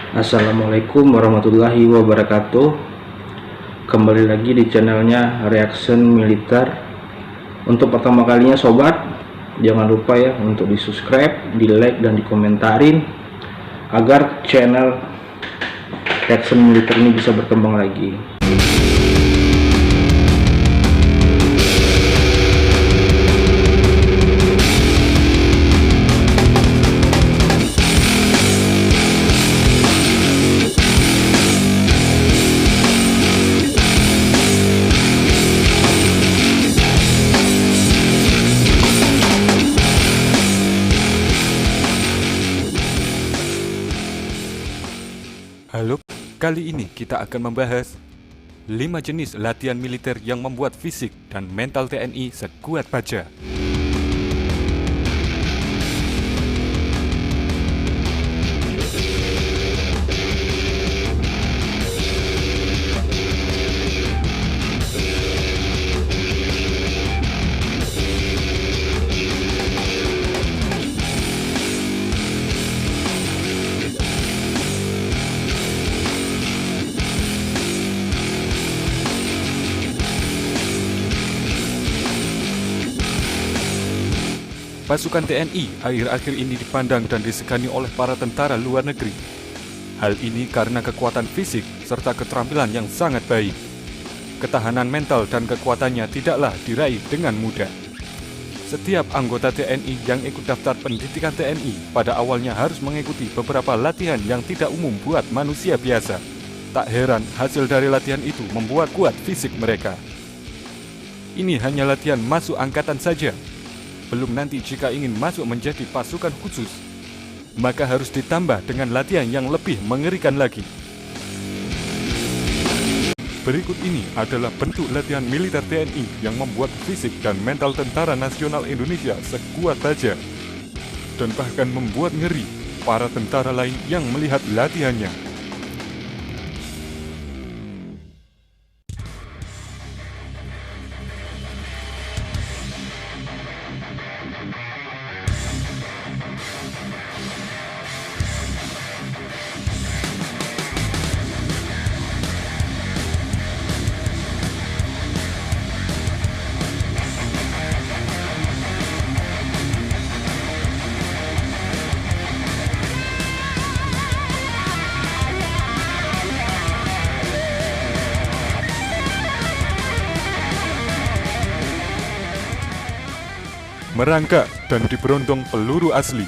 Assalamualaikum warahmatullahi wabarakatuh. Kembali lagi di channelnya Reaction Militer. Untuk pertama kalinya sobat, jangan lupa ya untuk di subscribe, di like, dan dikomentarin agar channel Reaction Militer ini bisa berkembang lagi. Halo, kali ini kita akan membahas 5 jenis latihan militer yang membuat fisik dan mental TNI sekuat baja. Pasukan TNI akhir-akhir ini dipandang dan disegani oleh para tentara luar negeri. Hal ini karena kekuatan fisik serta keterampilan yang sangat baik. Ketahanan mental dan kekuatannya tidaklah diraih dengan mudah. Setiap anggota TNI yang ikut daftar pendidikan TNI pada awalnya harus mengikuti beberapa latihan yang tidak umum buat manusia biasa. Tak heran hasil dari latihan itu membuat kuat fisik mereka. Ini hanya latihan masuk angkatan saja. Belum nanti jika ingin masuk menjadi pasukan khusus, maka harus ditambah dengan latihan yang lebih mengerikan lagi. Berikut ini adalah bentuk latihan militer TNI yang membuat fisik dan mental Tentara Nasional Indonesia sekuat baja, dan bahkan membuat ngeri para tentara lain yang melihat latihannya. Merangkak dan diberondong peluru asli.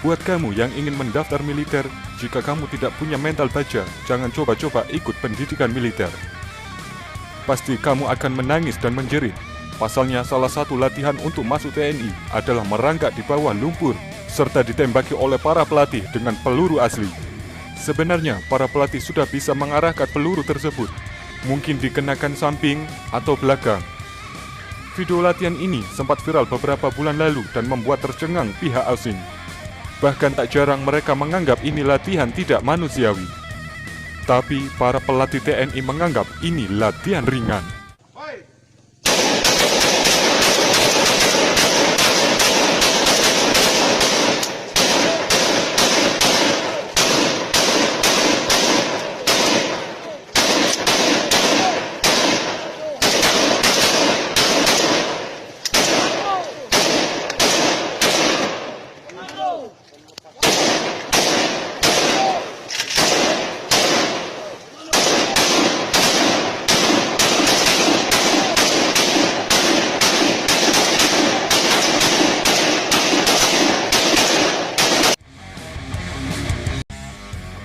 Buat kamu yang ingin mendaftar militer, jika kamu tidak punya mental baja, jangan coba-coba ikut pendidikan militer. Pasti kamu akan menangis dan menjerit. Pasalnya salah satu latihan untuk masuk TNI adalah merangkak di bawah lumpur, serta ditembaki oleh para pelatih dengan peluru asli. Sebenarnya para pelatih sudah bisa mengarahkan peluru tersebut, mungkin dikenakan samping atau belakang. Video latihan ini sempat viral beberapa bulan lalu dan membuat tercengang pihak asing. Bahkan tak jarang mereka menganggap ini latihan tidak manusiawi. Tapi para pelatih TNI menganggap ini latihan ringan.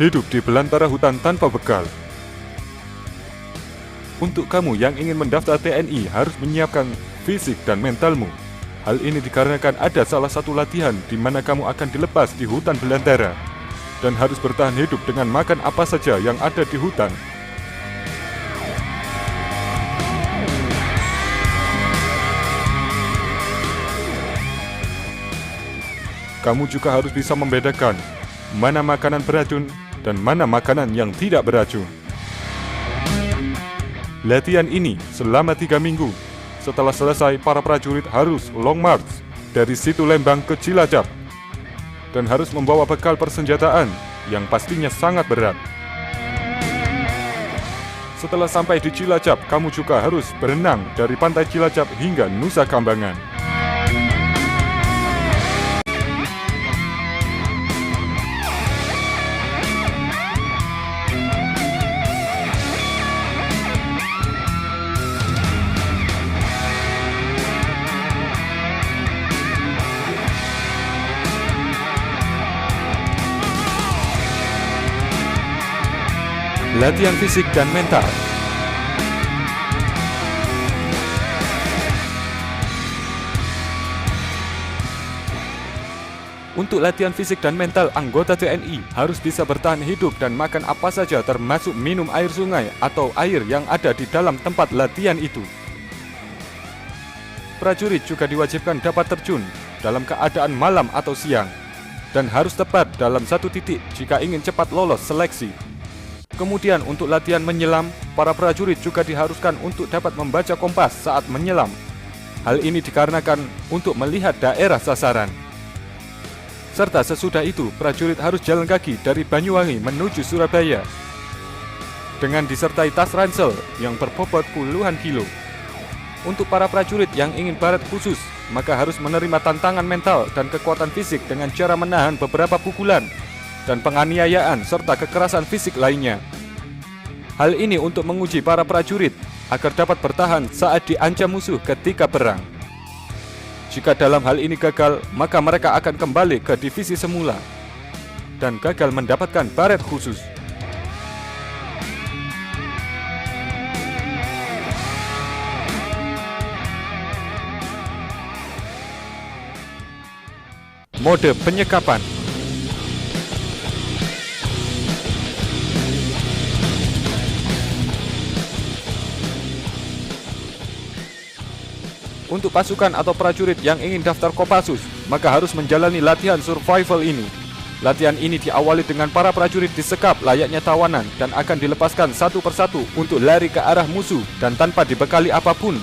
Hidup di belantara hutan tanpa bekal. Untuk kamu yang ingin mendaftar TNI harus menyiapkan fisik dan mentalmu. Hal ini dikarenakan ada salah satu latihan di mana kamu akan dilepas di hutan belantara dan harus bertahan hidup dengan makan apa saja yang ada di hutan. kamu juga harus bisa membedakan mana makanan beracun dan mana makanan yang tidak beracun. Latihan ini selama 3 minggu. Setelah selesai, para prajurit harus long march dari Situ Lembang ke Cilacap dan harus membawa bekal persenjataan yang pastinya sangat berat. Setelah sampai di Cilacap, kamu juga harus berenang dari pantai Cilacap hingga Nusa Kambangan. Latihan fisik dan mental. Untuk latihan fisik dan mental, anggota TNI harus bisa bertahan hidup dan makan apa saja termasuk minum air sungai atau air yang ada di dalam tempat latihan itu. Prajurit juga diwajibkan dapat terjun dalam keadaan malam atau siang dan harus tepat dalam satu titik jika ingin cepat lolos seleksi. Kemudian untuk latihan menyelam, para prajurit juga diharuskan untuk dapat membaca kompas saat menyelam. Hal ini dikarenakan untuk melihat daerah sasaran. Serta sesudah itu, prajurit harus jalan kaki dari Banyuwangi menuju Surabaya dengan disertai tas ransel yang berbobot puluhan kilo. Untuk para prajurit yang ingin baret khusus, maka harus menerima tantangan mental dan kekuatan fisik dengan cara menahan beberapa pukulan dan penganiayaan serta kekerasan fisik lainnya. Hal ini untuk menguji para prajurit agar dapat bertahan saat diancam musuh ketika perang. Jika dalam hal ini gagal, maka mereka akan kembali ke divisi semula dan gagal mendapatkan baret khusus. Mode penyekapan. Untuk pasukan atau prajurit yang ingin daftar Kopassus, maka harus menjalani latihan survival ini. Latihan ini diawali dengan para prajurit disekap layaknya tawanan dan akan dilepaskan satu persatu untuk lari ke arah musuh dan tanpa dibekali apapun.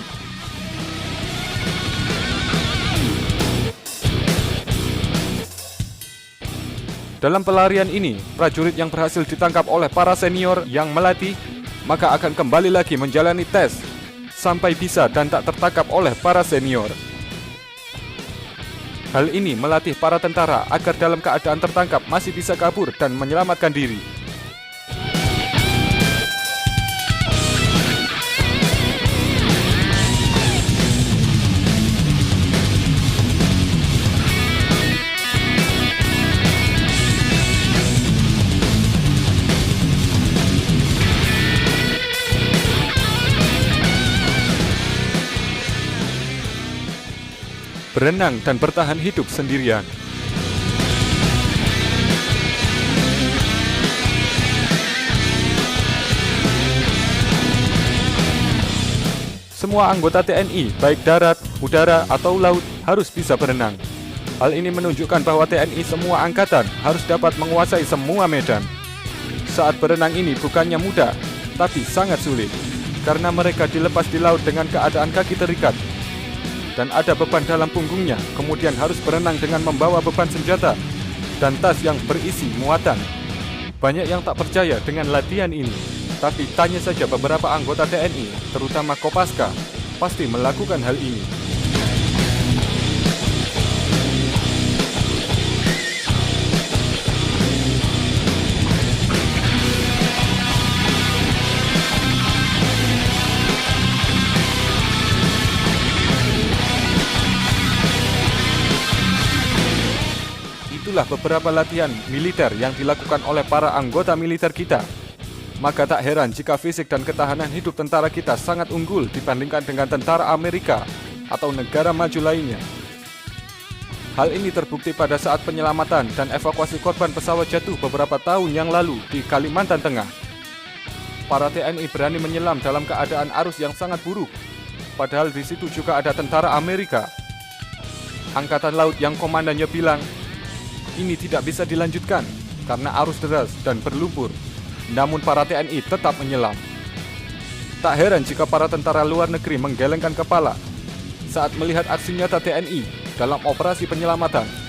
Dalam pelarian ini, prajurit yang berhasil ditangkap oleh para senior yang melatih, maka akan kembali lagi menjalani tes sampai bisa dan tak tertangkap oleh para senior. Hal ini melatih para tentara agar dalam keadaan tertangkap masih bisa kabur dan menyelamatkan diri. Berenang dan bertahan hidup sendirian. Semua anggota TNI, baik darat, udara, atau laut, harus bisa berenang. Hal ini menunjukkan bahwa TNI semua angkatan harus dapat menguasai semua medan. Saat berenang ini bukannya mudah, tapi sangat sulit, karena mereka dilepas di laut dengan keadaan kaki terikat dan ada beban dalam punggungnya, kemudian harus berenang dengan membawa beban senjata dan tas yang berisi muatan. Banyak yang tak percaya dengan latihan ini, tapi tanya saja beberapa anggota TNI, terutama Kopaska, pasti melakukan hal ini. Itulah beberapa latihan militer yang dilakukan oleh para anggota militer kita. Maka tak heran jika fisik dan ketahanan hidup tentara kita sangat unggul dibandingkan dengan tentara Amerika atau negara maju lainnya. Hal ini terbukti pada saat penyelamatan dan evakuasi korban pesawat jatuh beberapa tahun yang lalu di Kalimantan Tengah. Para TNI berani menyelam dalam keadaan arus yang sangat buruk, padahal di situ juga ada tentara Amerika. Angkatan Laut yang komandannya bilang, ini tidak bisa dilanjutkan karena arus deras dan berlumpur. Namun para TNI tetap menyelam. Tak heran jika para tentara luar negeri menggelengkan kepala saat melihat aksi nyata TNI dalam operasi penyelamatan